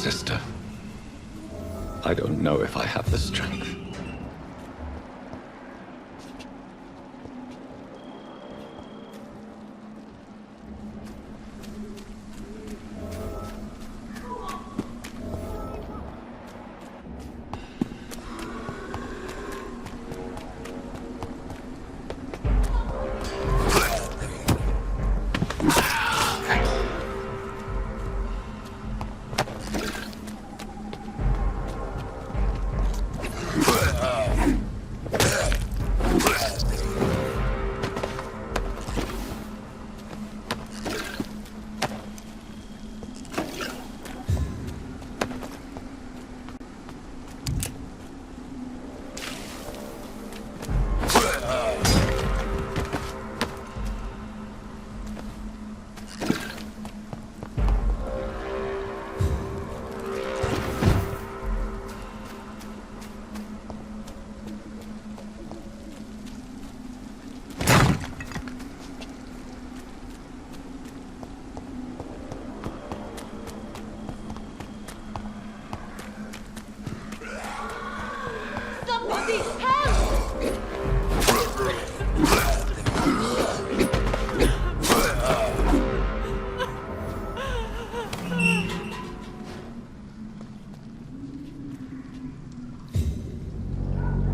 sister. I don't know if I have the strength.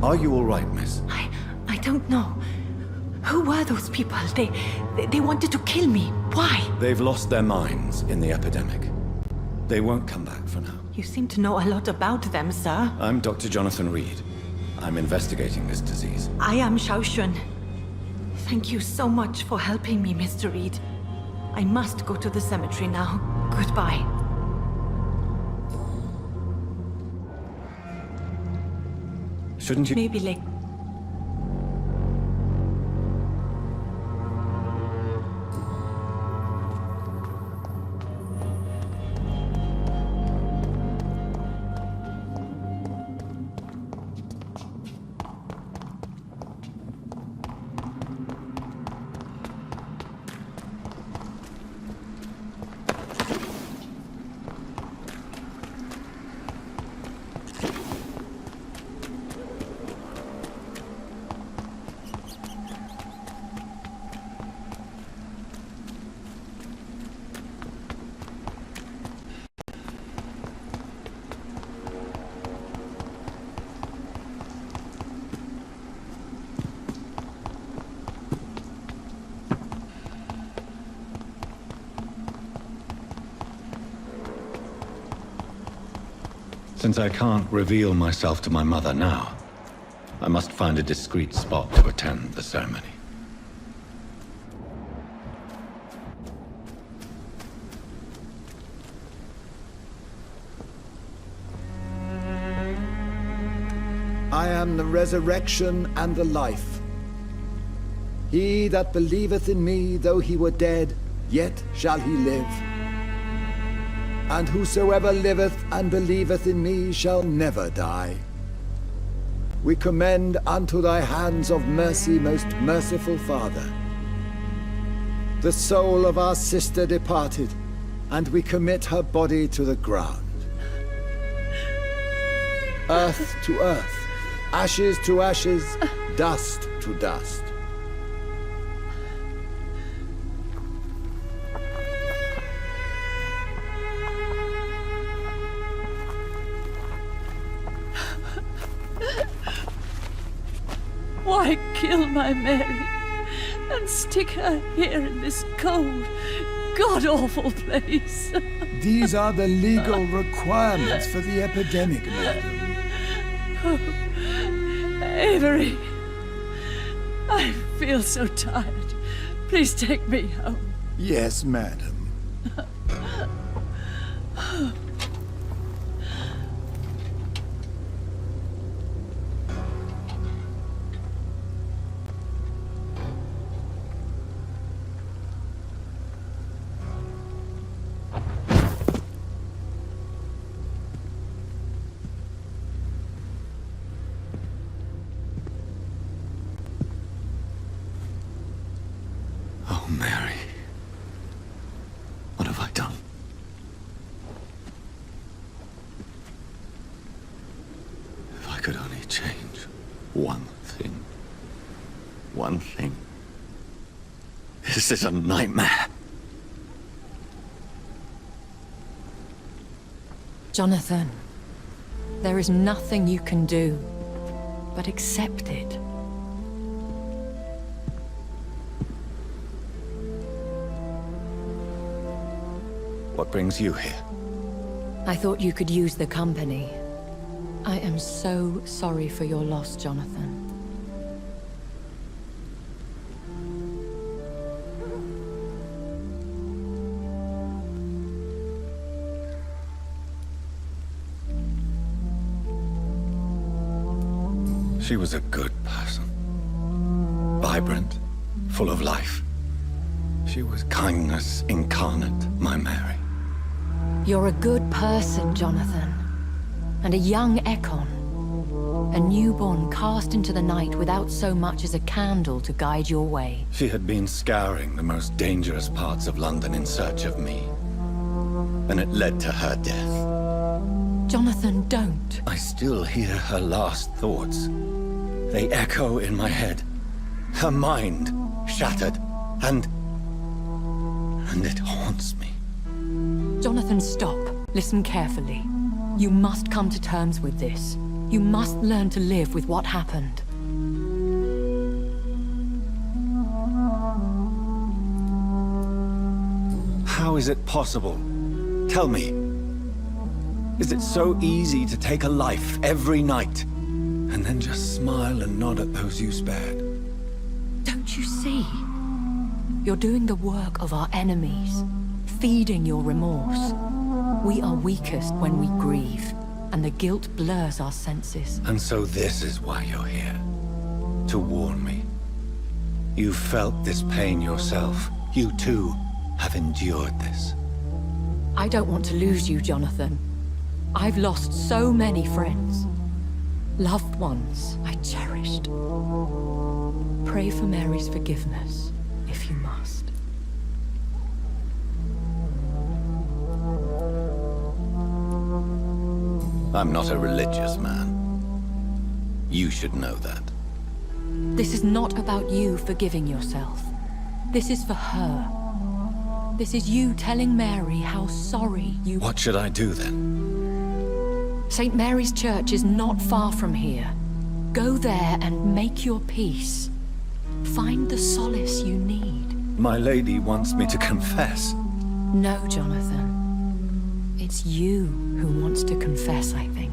Are you all right, miss? I don't know. Who were those people? They wanted to kill me. Why? They've lost their minds in the epidemic. They won't come back for now. You seem to know a lot about them, sir. I'm Dr. Jonathan Reed. I'm investigating this disease. I am Xiaoxun. Thank you so much for helping me, Mr. Reed. I must go to the cemetery now. Goodbye. Shouldn't you? Maybe later. Since I can't reveal myself to my mother now, I must find a discreet spot to attend the ceremony. I am the resurrection and the life. He that believeth in me, though he were dead, yet shall he live. And whosoever liveth and believeth in me shall never die. We commend unto thy hands of mercy, most merciful Father, the soul of our sister departed, and we commit her body to the ground. Earth to earth, ashes to ashes, dust to dust. Why kill my Mary and stick her here in this cold, god-awful place? These are the legal requirements for the epidemic, madam. Oh, Avery, I feel so tired. Please take me home. Yes, madam. Oh, Mary. I could only change one thing. One thing. This is a nightmare. Jonathan, there is nothing you can do but accept it. What brings you here? I thought you could use the company. I am so sorry for your loss, Jonathan. She was a good person. Vibrant, full of life. She was kindness incarnate, my Mary. You're a good person, Jonathan. And a young Ekon. A newborn cast into the night without so much as a candle to guide your way. She had been scouring the most dangerous parts of London in search of me. And it led to her death. Jonathan, don't. I still hear her last thoughts. They echo in my head. Her mind shattered, and it haunts me. Jonathan, stop. Listen carefully. You must come to terms with this. You must learn to live with what happened. How is it possible? Tell me. Is it so easy to take a life every night, and then just smile and nod at those you spared? Don't you see? You're doing the work of our enemies, feeding your remorse. We are weakest when we grieve, and the guilt blurs our senses. And so this is why you're here. To warn me. You felt this pain yourself. You too have endured this. I don't want to lose you, Jonathan. I've lost so many friends. Loved ones I cherished. Pray for Mary's forgiveness, if you must. I'm not a religious man. You should know that. This is not about you forgiving yourself. This is for her. This is you telling Mary how sorry you... What should I do then? St. Mary's Church is not far from here. Go there and make your peace. Find the solace you need. My lady wants me to confess. No, Jonathan. It's you who wants to confess, I think.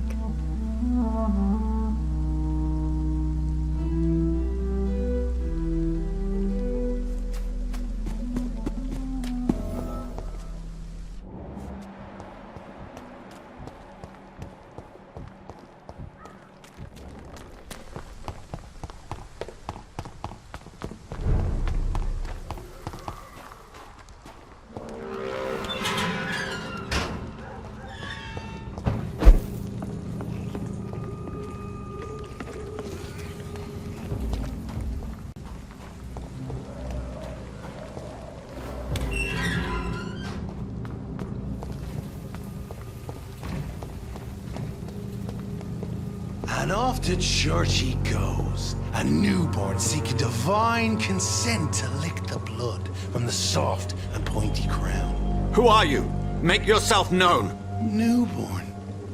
And off to church he goes, a newborn seeking divine consent to lick the blood from the soft and pointy crown. Who are you? Make yourself known. Newborn,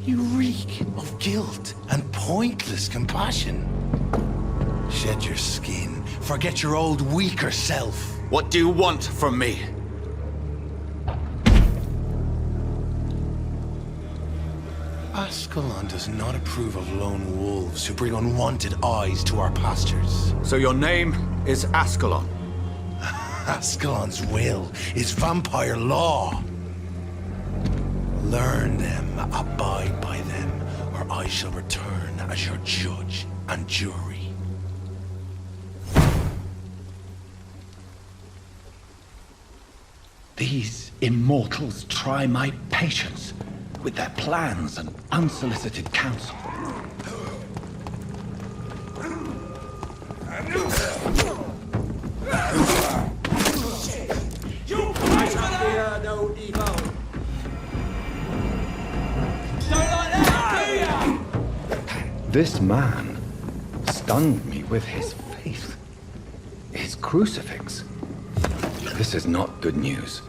you reek of guilt and pointless compassion. Shed your skin, forget your old weaker self. What do you want from me? Ascalon does not approve of lone wolves who bring unwanted eyes to our pastures. So your name is Ascalon? Ascalon's will is vampire law. Learn them, abide by them, or I shall return as your judge and jury. These immortals try my patience with their plans and unsolicited counsel. This man stunned me with his faith. His crucifix. This is not good news.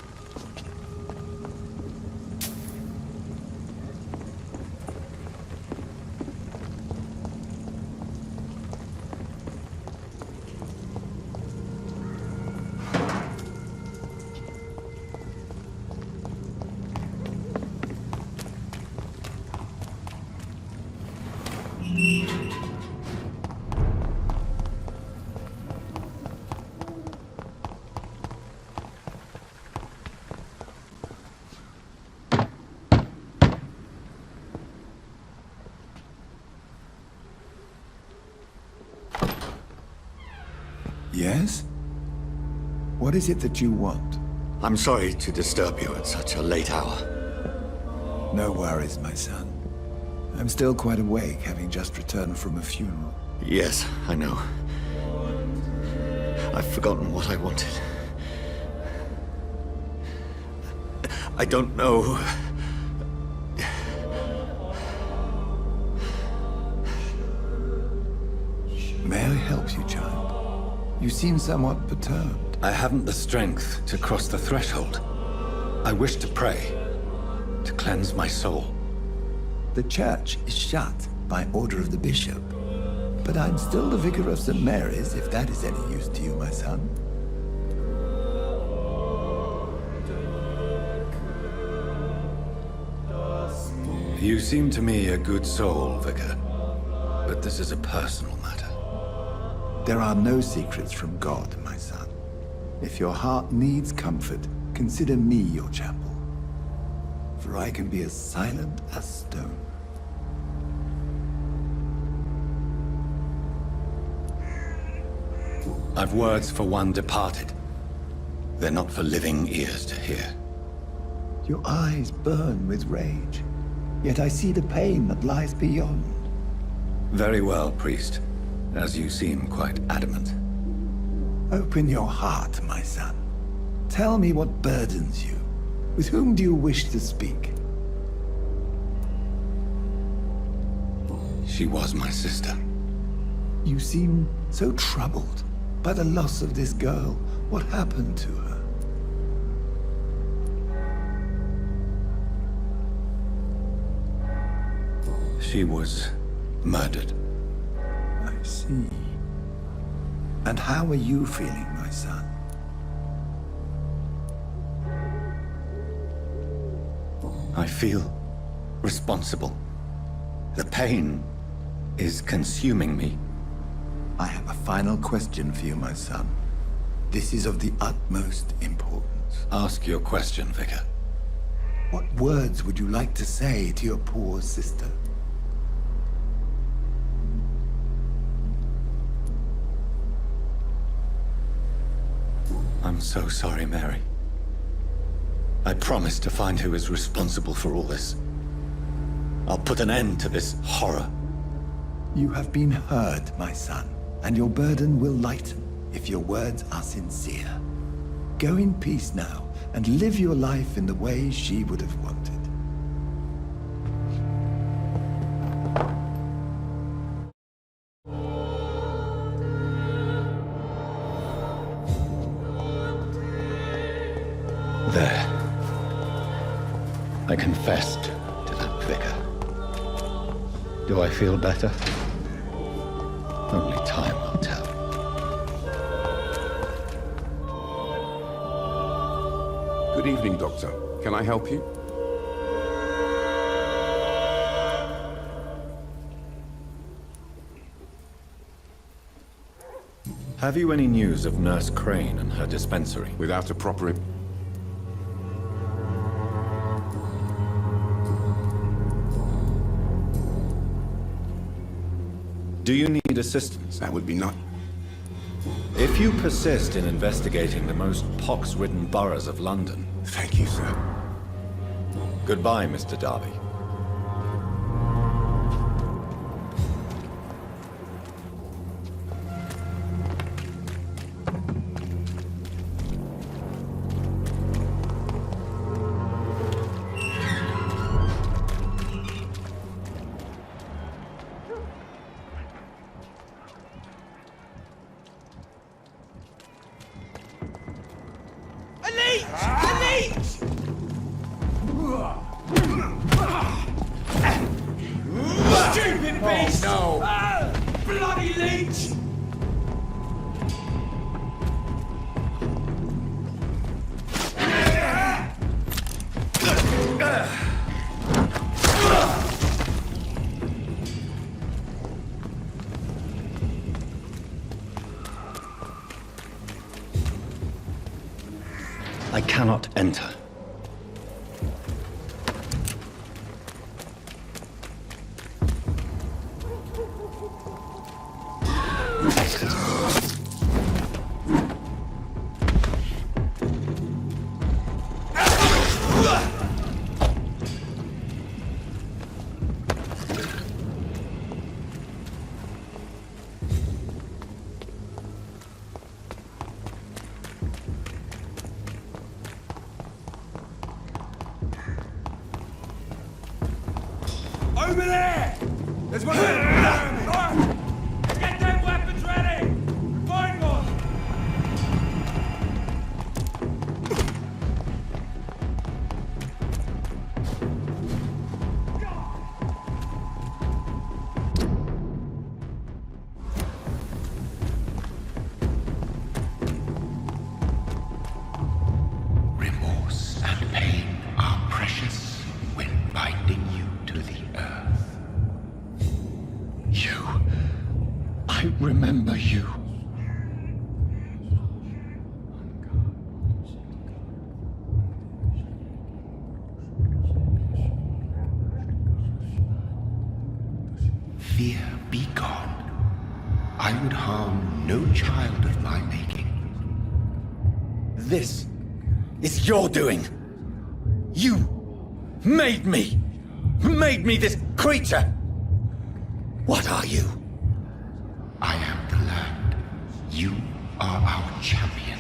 Yes? What is it that you want? I'm sorry to disturb you at such a late hour. No worries, my son. I'm still quite awake, having just returned from a funeral. Yes, I know. I've forgotten what I wanted. I don't know. May I help you, child? You seem somewhat perturbed. I haven't the strength to cross the threshold. I wish to pray, to cleanse my soul. The church is shut by order of the bishop. But I'm still the vicar of St. Mary's, if that is any use to you, my son. You seem to me a good soul, Vicar. But this is a personal matter. There are no secrets from God, my son. If your heart needs comfort, consider me your chapel. For I can be as silent as stone. I've words for one departed. They're not for living ears to hear. Your eyes burn with rage, yet I see the pain that lies beyond. Very well, priest. As you seem quite adamant. Open your heart, my son. Tell me what burdens you. With whom do you wish to speak? She was my sister. You seem so troubled by the loss of this girl. What happened to her? She was murdered. I see. And how are you feeling, my son? I feel responsible. The pain is consuming me. I have a final question for you, my son. This is of the utmost importance. Ask your question, Vicar. What words would you like to say to your poor sister? I'm so sorry, Mary. I promise to find who is responsible for all this. I'll put an end to this horror. You have been heard, my son, and your burden will lighten if your words are sincere. Go in peace now, and live your life in the way she would have wanted. There. I confessed to that vicar. Do I feel better? Only time will tell. Good evening, Doctor. Can I help you? Have you any news of Nurse Crane and her dispensary? Without a proper... Do you need assistance? That would be not... If you persist in investigating the most pox-ridden boroughs of London... Thank you, sir. Goodbye, Mr. Darby. Stupid beast! no. Bloody leech! I cannot enter. Over there! There's one of them! Get them weapons ready! Find one! Remorse and pain are precious when binding you to the earth. You. I remember you. Fear be gone. I would harm no child of my making. This is your doing. You made me. Made me this creature. What are you? I am the land. You are our champion.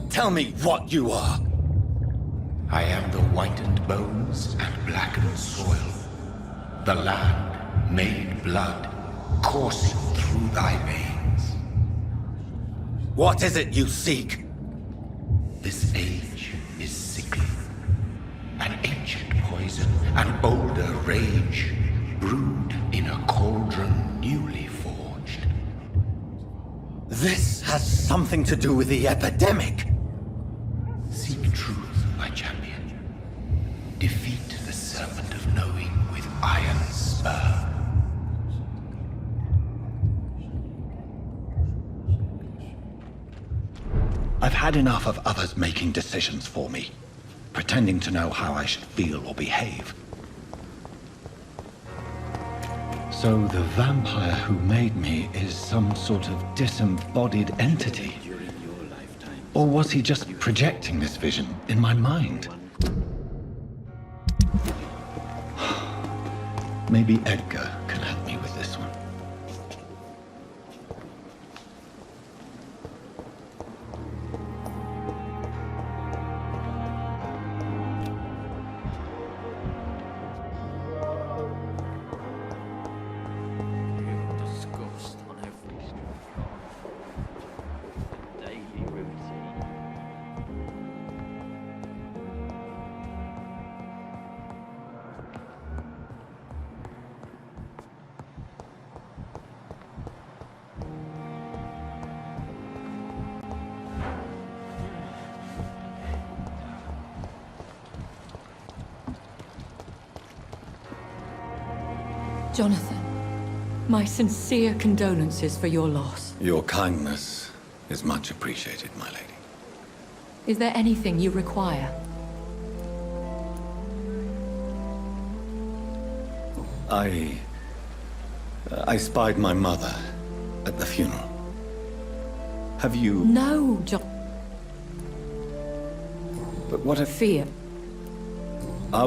Tell me what you are. I am the whitened bones and blackened soil. The land made blood coursing through thy veins. What is it you seek? This age is sickly. An ancient poison, an older rage, brewed in a cauldron newly forged. This has something to do with the epidemic. Seek truth, my champion. Defeat the serpent of knowing with iron spur. I've had enough of others making decisions for me, pretending to know how I should feel or behave. So the vampire who made me is some sort of disembodied entity? Or was he just projecting this vision in my mind? Maybe Edgar can help me with this one. Disgust on every daily routine. Jonathan, my sincere condolences for your loss. Your kindness is much appreciated, my lady. Is there anything you require? I spied my mother at the funeral. Have you... No, John. But what if... Fear.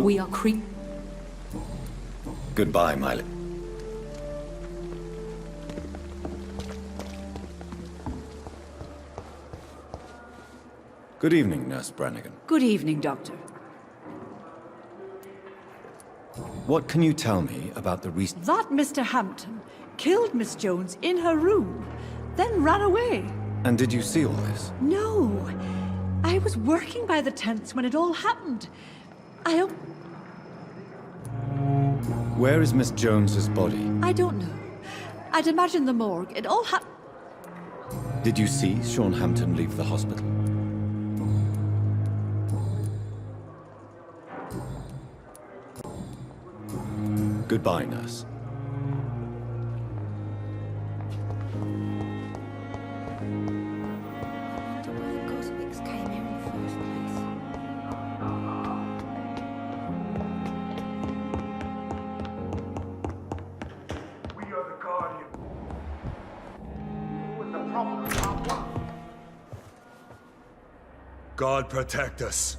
We are Goodbye, my lady. Good evening, Nurse Brannigan. Good evening, Doctor. What can you tell me about the recent... That Mr. Hampton killed Miss Jones in her room, then ran away. And did you see all this? No. I was working by the tents when it all happened. I Where is Miss Jones's body? don't know. I'd imagine the morgue. It all happened. Did you see Sean Hampton leave the hospital? Goodbye, nurse. We are the Guardian. With the problem of what? God protect us.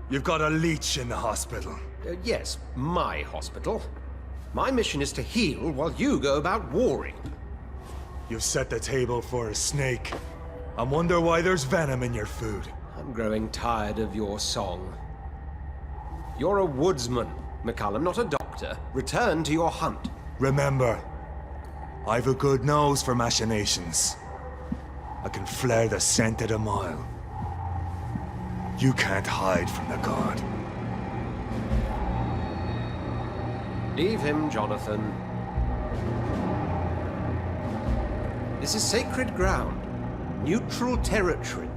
You've got a leech in the hospital. Yes, my hospital. My mission is to heal while you go about warring. You've set the table for a snake. I wonder why there's venom in your food. I'm growing tired of your song. You're a woodsman, McCallum, not a doctor. Return to your hunt. Remember, I've a good nose for machinations. I can flare the scent at a mile. You can't hide from the God. Leave him, Jonathan. This is sacred ground. Neutral territory.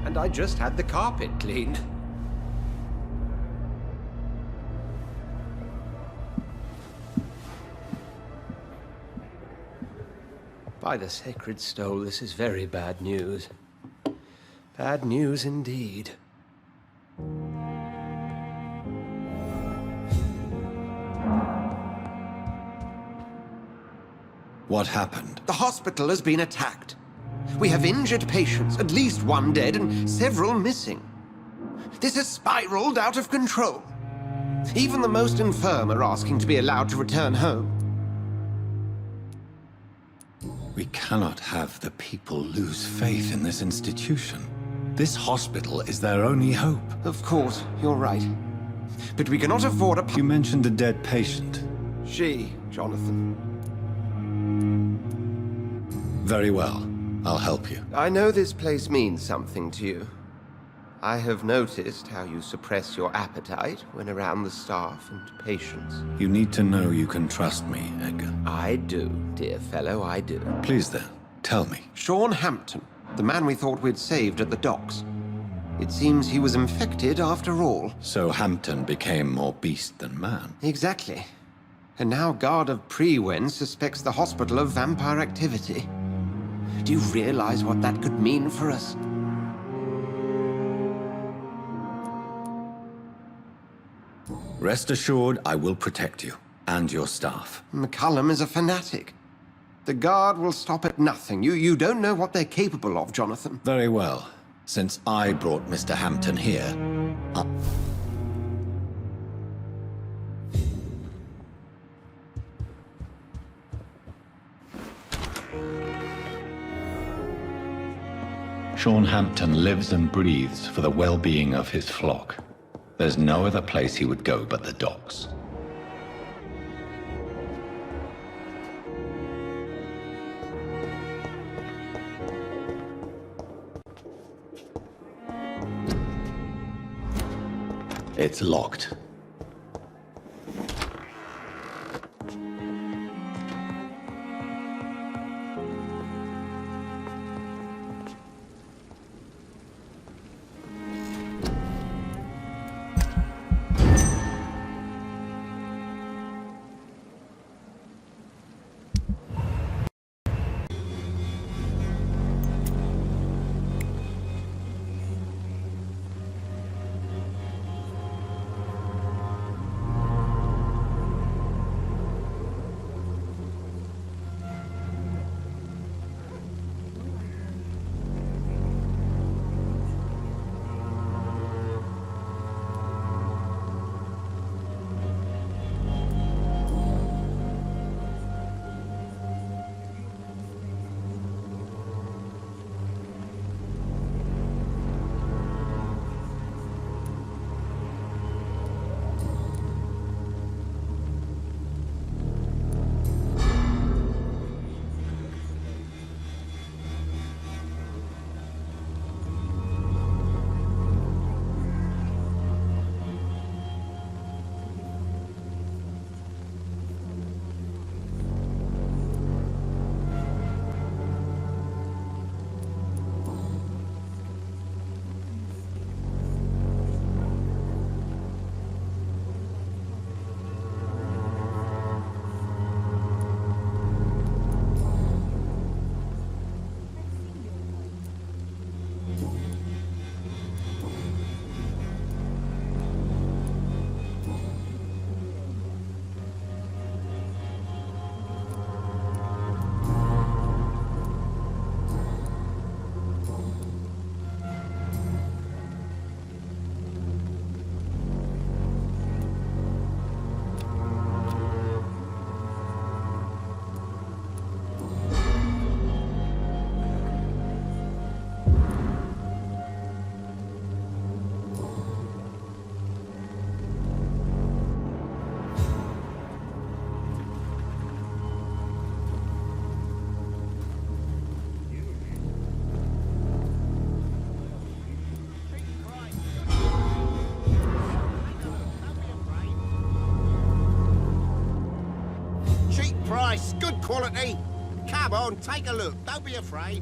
And I just had the carpet cleaned. By the sacred stole, this is very bad news. Bad news indeed. What happened? The hospital has been attacked. We have injured patients, at least one dead and several missing. This has spiraled out of control. Even the most infirm are asking to be allowed to return home. We cannot have the people lose faith in this institution. This hospital is their only hope. Of course, you're right. But we cannot afford a... You mentioned a dead patient. She, Jonathan. Very well. I'll help you. I know this place means something to you. I have noticed how you suppress your appetite when around the staff and patients. You need to know you can trust me, Edgar. I do, dear fellow, I do. Please then, tell me. Sean Hampton, the man we thought we'd saved at the docks. It seems he was infected after all. So Hampton became more beast than man. Exactly. And now Guard of Prewen suspects the hospital of vampire activity. Do you realize what that could mean for us? Rest assured, I will protect you and your staff. McCallum is a fanatic. The Guard will stop at nothing. You don't know what they're capable of, Jonathan. Very well. Since I brought Mr. Hampton here, Sean Hampton lives and breathes for the well-being of his flock. There's no other place he would go but the docks. It's locked. quality. Come on, take a look. Don't be afraid.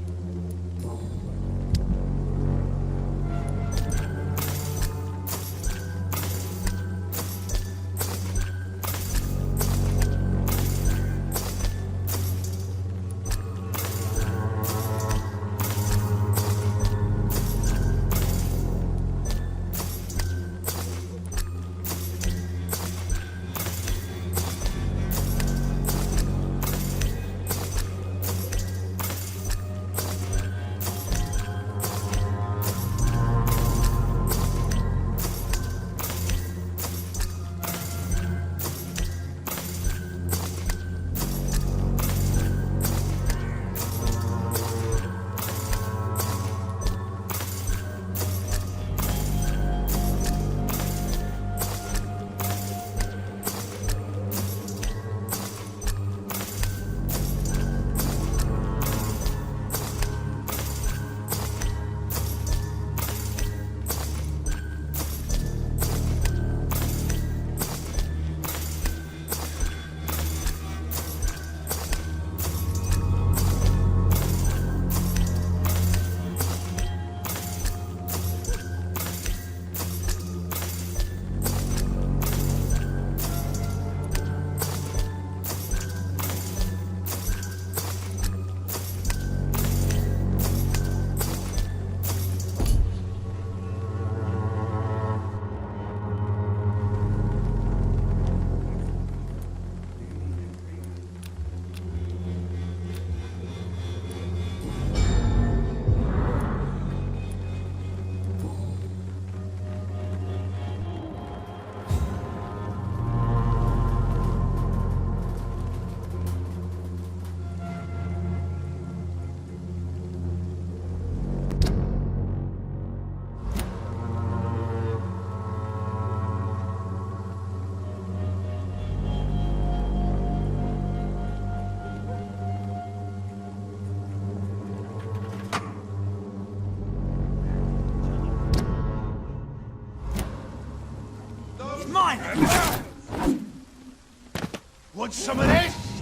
Want some of this?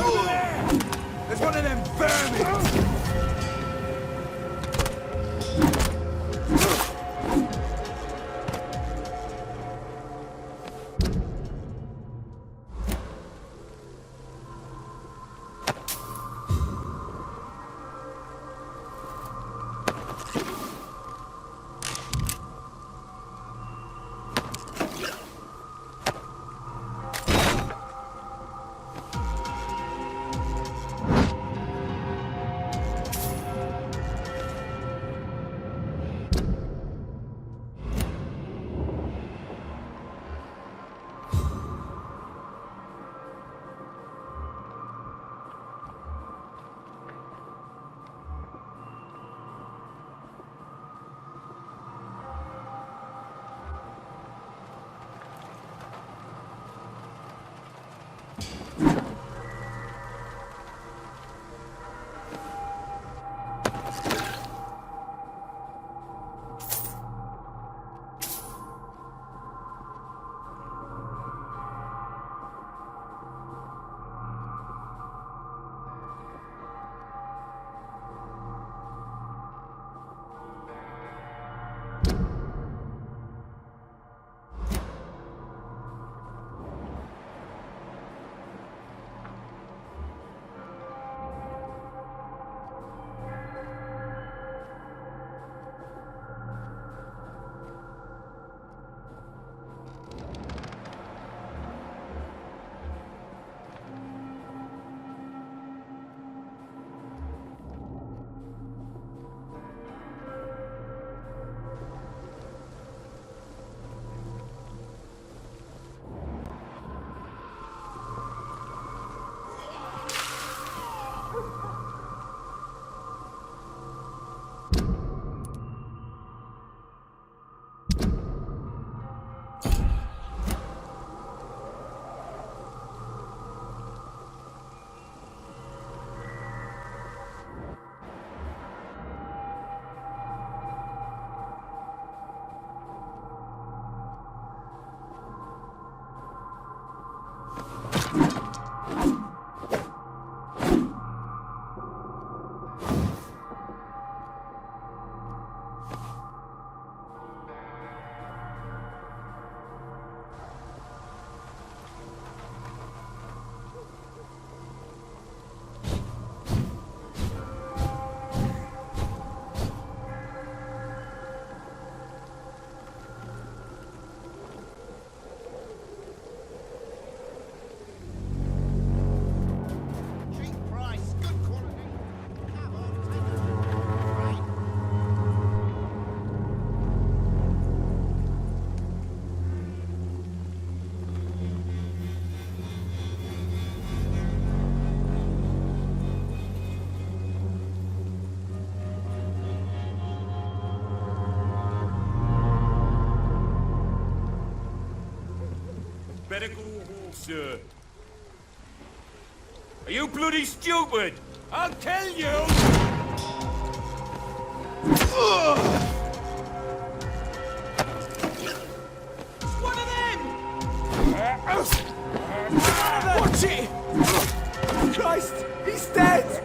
Over there! There's one of them vermin! better go home, sir. Are you bloody stupid? I'll tell you! One of them! Watch it! Christ! He's dead!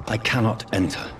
I cannot enter.